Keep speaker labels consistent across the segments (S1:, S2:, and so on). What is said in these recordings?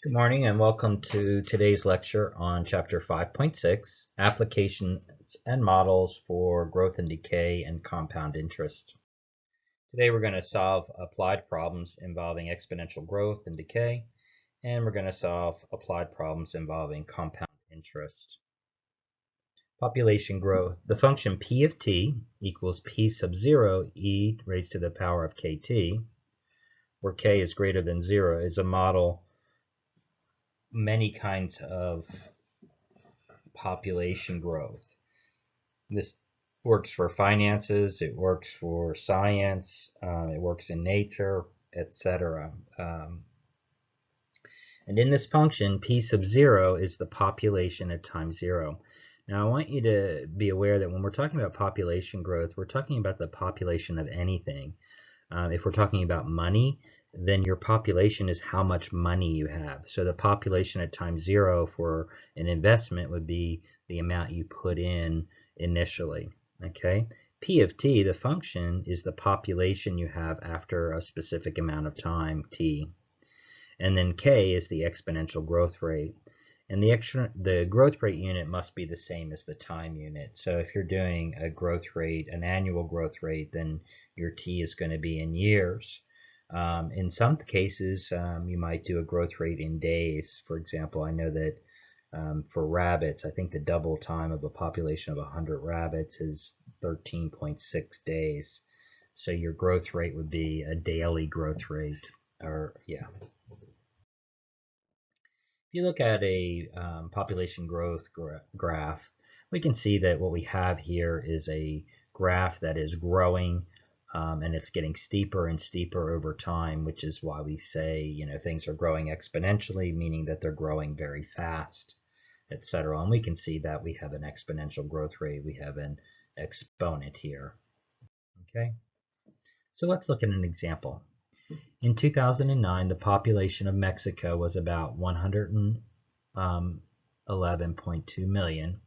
S1: Good morning and welcome to today's lecture on Chapter 5.6, Applications and Models for Growth and Decay and Compound Interest. Today we're going to solve applied problems involving exponential growth and decay, and we're going to solve applied problems involving compound interest. Population growth. The function p of t equals p sub 0 e raised to the power of kt, where k is greater than 0, is a model many kinds of population growth. This works for finances, it works for science, it works in nature, etc. And in this function, p sub 0 is the population at time 0. Now I want you to be aware that when we're talking about population growth, we're talking about the population of anything. If we're talking about money, then your population is how much money you have. So the population at time 0 for an investment would be the amount you put in initially. Okay, p of t, the function, is the population you have after a specific amount of time, t. And then k is the exponential growth rate. And the growth rate unit must be the same as the time unit. So if you're doing a growth rate, an annual growth rate, then your t is going to be in years. In some cases, you might do a growth rate in days. For example, I know that for rabbits, I think the double time of a population of 100 rabbits is 13.6 days. So your growth rate would be a daily growth rate, or yeah. If you look at a population growth graph, we can see that what we have here is a graph that is growing, and it's getting steeper and steeper over time, which is why we say, things are growing exponentially, meaning that they're growing very fast, etc. And we can see that we have an exponential growth rate. We have an exponent here. Okay, so let's look at an example. In 2009, the population of Mexico was about 111.2 million,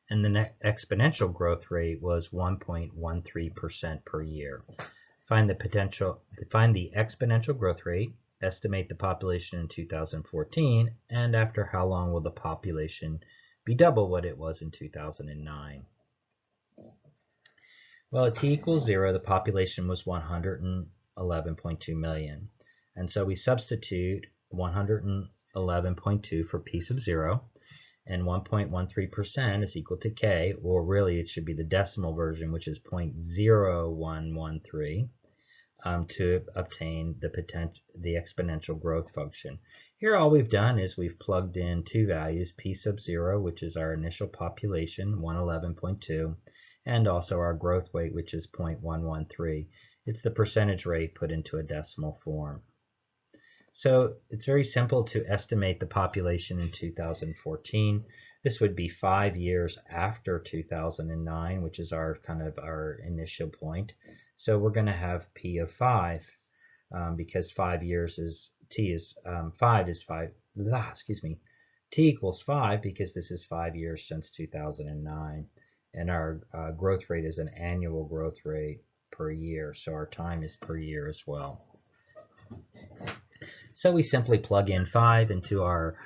S1: and the exponential growth rate was 1.13% per year. Find the exponential growth rate, estimate the population in 2014, and after how long will the population be double what it was in 2009? Well, at t equals 0, the population was 111.2 million. And so we substitute 111.2 for p sub 0, and 1.13% is equal to k, or really it should be the decimal version, which is 0.0113, to obtain the exponential growth function. Here all we've done is we've plugged in two values, p sub 0, which is our initial population, 111.2, and also our growth rate, which is 0.113. It's the percentage rate put into a decimal form. So it's very simple to estimate the population in 2014. This would be 5 years after 2009, which is our initial point. So we're going to have p of 5, because 5 years is t equals 5 because this is 5 years since 2009, and our growth rate is an annual growth rate per year, so our time is per year as well. So we simply plug in 5 into our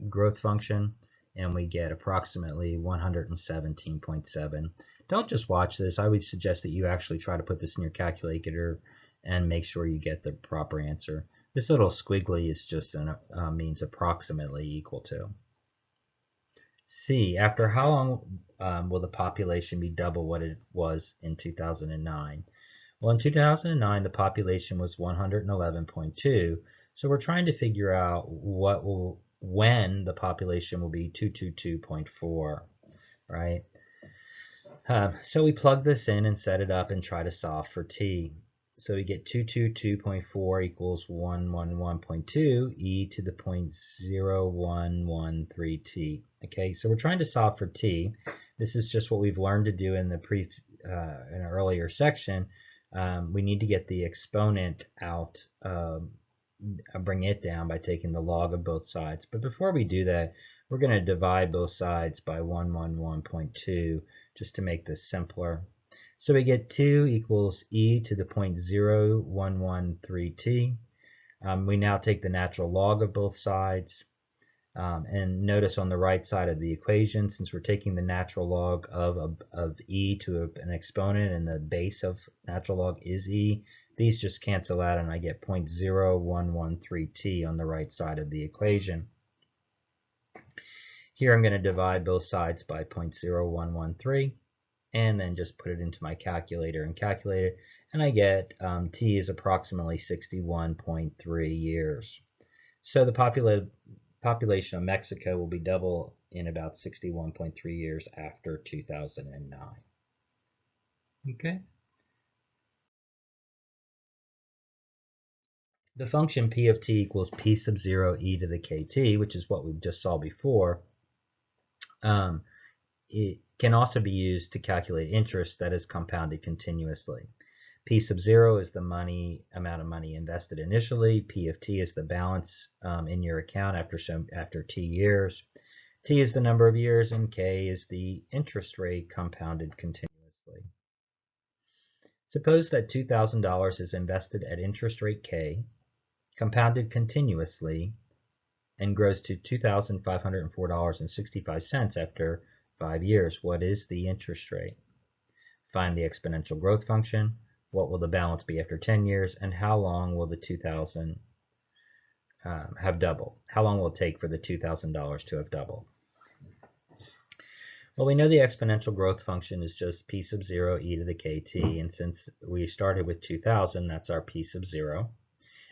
S1: growth function, and we get approximately 117.7. Don't just watch this. I would suggest that you actually try to put this in your calculator and make sure you get the proper answer. This little squiggly is just means approximately equal to. C, after how long will the population be double what it was in 2009? Well, in 2009, the population was 111.2, so we're trying to figure out when the population will be 222.4, right? So we plug this in and set it up and try to solve for t. So we get 222.4 equals 111.2 e to the 0.0113t. Okay, so we're trying to solve for t. This is just what we've learned to do in the in an earlier section. We need to get the exponent out, bring it down by taking the log of both sides. But before we do that, we're going to divide both sides by 111.2 just to make this simpler. So we get 2 equals e to the 0.0113t. We now take the natural log of both sides. And notice on the right side of the equation, since we're taking the natural log of e to an exponent and the base of natural log is e, these just cancel out and I get 0.0113t on the right side of the equation. Here I'm going to divide both sides by 0.0113 and then just put it into my calculator and calculate it, and I get t is approximately 61.3 years. So the population of Mexico will be double in about 61.3 years after 2009. Okay. The function p of t equals p sub 0 e to the kt, which is what we just saw before, it can also be used to calculate interest that is compounded continuously. P sub 0 is the amount of money invested initially. P of t is the balance in your account after t years. T is the number of years, and K is the interest rate compounded continuously. Suppose that $2,000 is invested at interest rate K, compounded continuously, and grows to $2,504.65 after 5 years. What is the interest rate? Find the exponential growth function. What will the balance be after 10 years? And how long will the 2,000 have doubled? How long will it take for the $2,000 to have doubled? Well, we know the exponential growth function is just p sub 0 e to the kt, and since we started with 2,000, that's our p sub 0.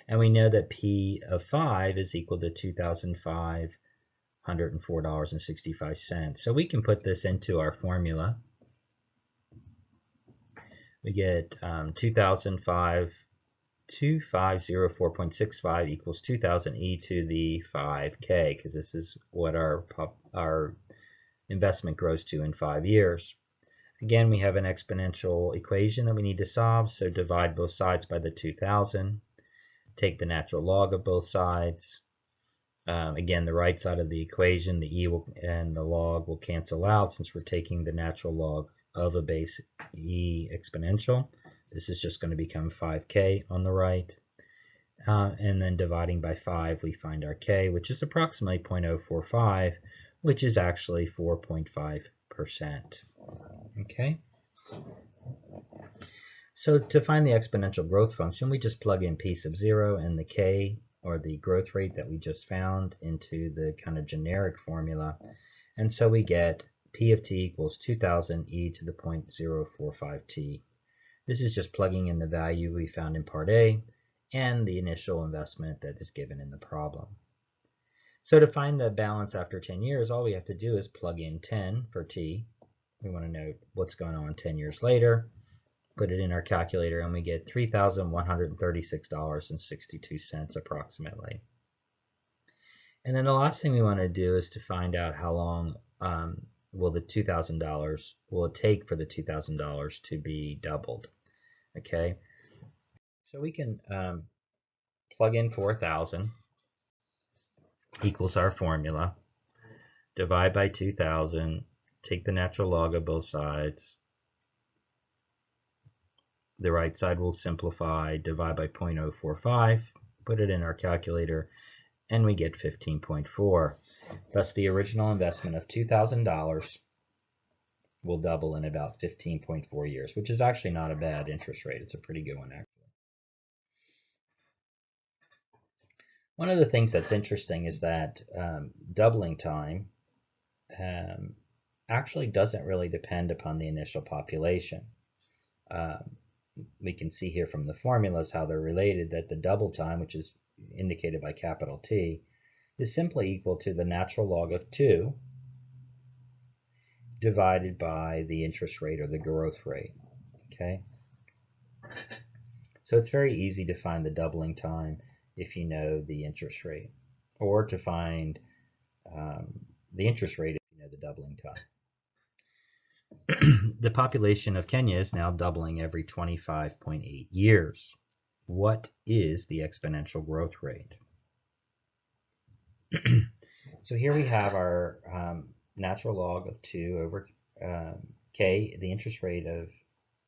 S1: And we know that p of 5 is equal to $2,504.65. So we can put this into our formula. We get 2,504.65 equals 2,000 e to the 5k, because this is what our investment grows to in 5 years. Again, we have an exponential equation that we need to solve, so divide both sides by the 2,000. Take the natural log of both sides. Again, the right side of the equation, the e and the log will cancel out since we're taking the natural log of a base e exponential. This is just going to become 5k on the right. And then dividing by 5, we find our k, which is approximately 0.045, which is actually 4.5%. Okay. So to find the exponential growth function, we just plug in p sub 0 and the k, or the growth rate that we just found, into the kind of generic formula. And so we get p of t equals 2,000 e to the 0.045t. This is just plugging in the value we found in part A and the initial investment that is given in the problem. So to find the balance after 10 years, all we have to do is plug in 10 for t. We want to know what's going on 10 years later. Put it in our calculator, and we get $3,136.62 approximately. And then the last thing we want to do is to find out how long will it take for the $2,000 to be doubled. Okay, so we can plug in 4,000 equals our formula. Divide by 2,000. Take the natural log of both sides. The right side will simplify, divide by 0.045, put it in our calculator, and we get 15.4. Thus, the original investment of $2,000 will double in about 15.4 years, which is actually not a bad interest rate. It's a pretty good one, actually. One of the things that's interesting is that doubling time actually doesn't really depend upon the initial population. We can see here from the formulas how they're related, that the double time, which is indicated by capital T, is simply equal to the natural log of 2 divided by the interest rate or the growth rate. Okay, so it's very easy to find the doubling time if you know the interest rate, or to find the interest rate if you know the doubling time. The population of Kenya is now doubling every 25.8 years. What is the exponential growth rate? So here we have our natural log of 2 over k. The interest rate of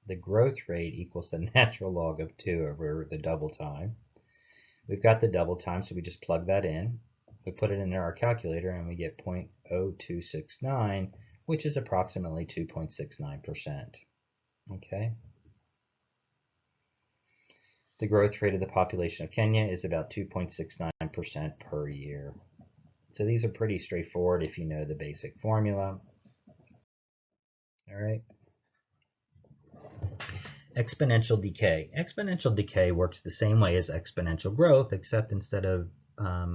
S1: the growth rate equals the natural log of 2 over the double time. We've got the double time, so we just plug that in. We put it in our calculator and we get 0.0269, which is approximately 2.69%. Okay. The growth rate of the population of Kenya is about 2.69% per year. So these are pretty straightforward if you know the basic formula. All right. Exponential decay. Exponential decay works the same way as exponential growth, except instead of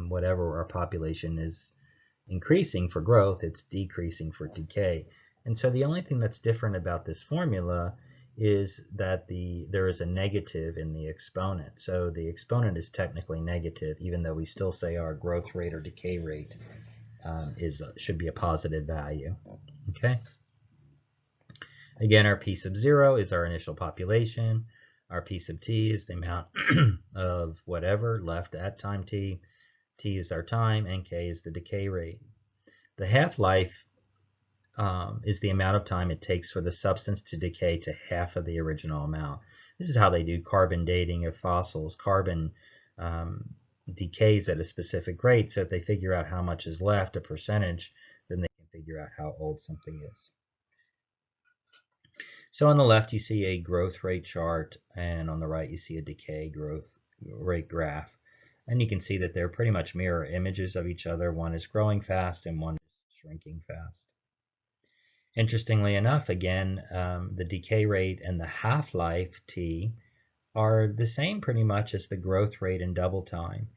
S1: whatever our population is increasing for growth, it's decreasing for decay. And so the only thing that's different about this formula is that there is a negative in the exponent. So the exponent is technically negative, even though we still say our growth rate or decay rate should be a positive value. Okay. Again, our p sub 0 is our initial population. Our p sub t is the amount of whatever left at time t. T is our time, and k is the decay rate. The half-life is the amount of time it takes for the substance to decay to half of the original amount. This is how they do carbon dating of fossils. Carbon decays at a specific rate, so if they figure out how much is left, a percentage, then they can figure out how old something is. So on the left you see a growth rate chart, and on the right you see a decay growth rate graph. And you can see that they're pretty much mirror images of each other. One is growing fast and one is shrinking fast. Interestingly enough, again, the decay rate and the half-life t are the same pretty much as the growth rate and double time.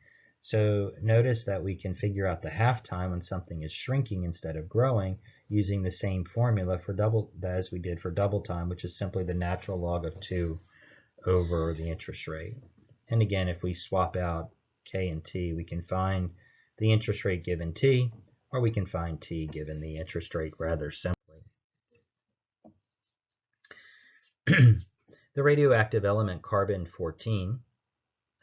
S1: So notice that we can figure out the half time when something is shrinking instead of growing using the same formula for as we did for double time, which is simply the natural log of 2 over the interest rate. And again, if we swap out k and t, we can find the interest rate given t, or we can find t given the interest rate rather simply. The radioactive element carbon-14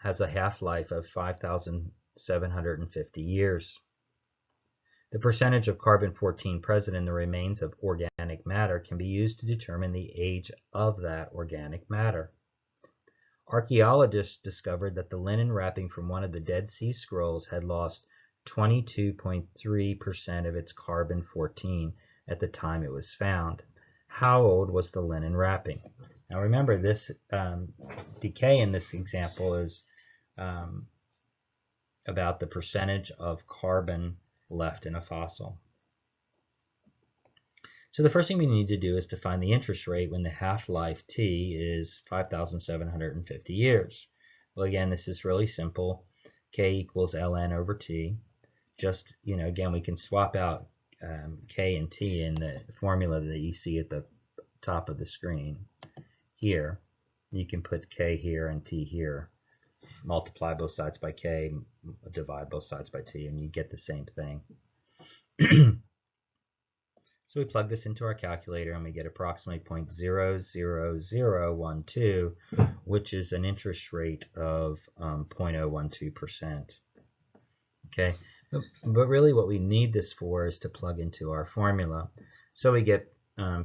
S1: has a half-life of 5,750 years. The percentage of carbon-14 present in the remains of organic matter can be used to determine the age of that organic matter. Archaeologists discovered that the linen wrapping from one of the Dead Sea Scrolls had lost 22.3% of its carbon-14 at the time it was found. How old was the linen wrapping? Now remember, this decay in this example is about the percentage of carbon left in a fossil. So the first thing we need to do is to find the interest rate when the half-life t is 5,750 years. Well, again, this is really simple. K equals ln over t. Just, again, we can swap out k and t in the formula that you see at the top of the screen here. You can put k here and t here. Multiply both sides by k, divide both sides by t, and you get the same thing. So we plug this into our calculator and we get approximately 0.00012, which is an interest rate of 0.012%. Okay, but really what we need this for is to plug into our formula. So we get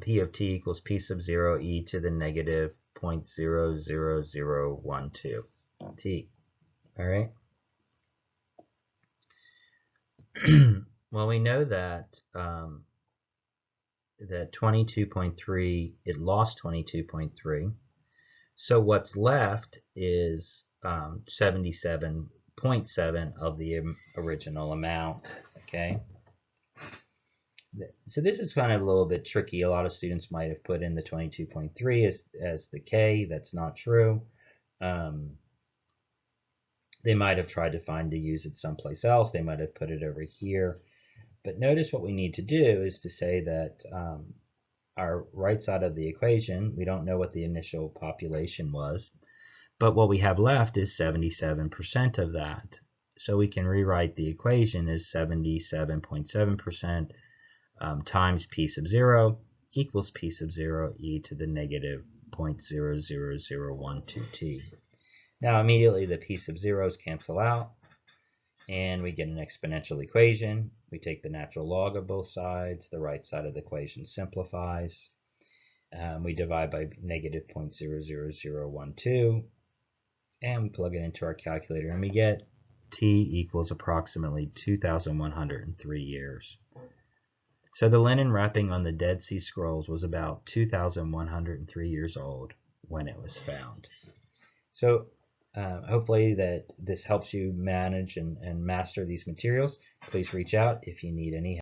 S1: p of t equals p sub 0 e to the negative 0.00012 t. All right. Well, we know that that 22.3, it lost 22.3. So what's left is 77.7 of the original amount. Okay. So this is kind of a little bit tricky. A lot of students might have put in the 22.3 as the k. That's not true. They might have tried to use it someplace else. They might have put it over here. But notice what we need to do is to say that our right side of the equation, we don't know what the initial population was, but what we have left is 77% of that. So we can rewrite the equation as 77.7% times p sub 0 equals p sub 0 e to the negative 0.00012 t. Now immediately the p sub 0's cancel out, and we get an exponential equation. We take the natural log of both sides. The right side of the equation simplifies. We divide by negative 0.00012. and we plug it into our calculator, and we get T equals approximately 2,103 years. So the linen wrapping on the Dead Sea Scrolls was about 2,103 years old when it was found. So hopefully that this helps you manage and master these materials. Please reach out if you need any help.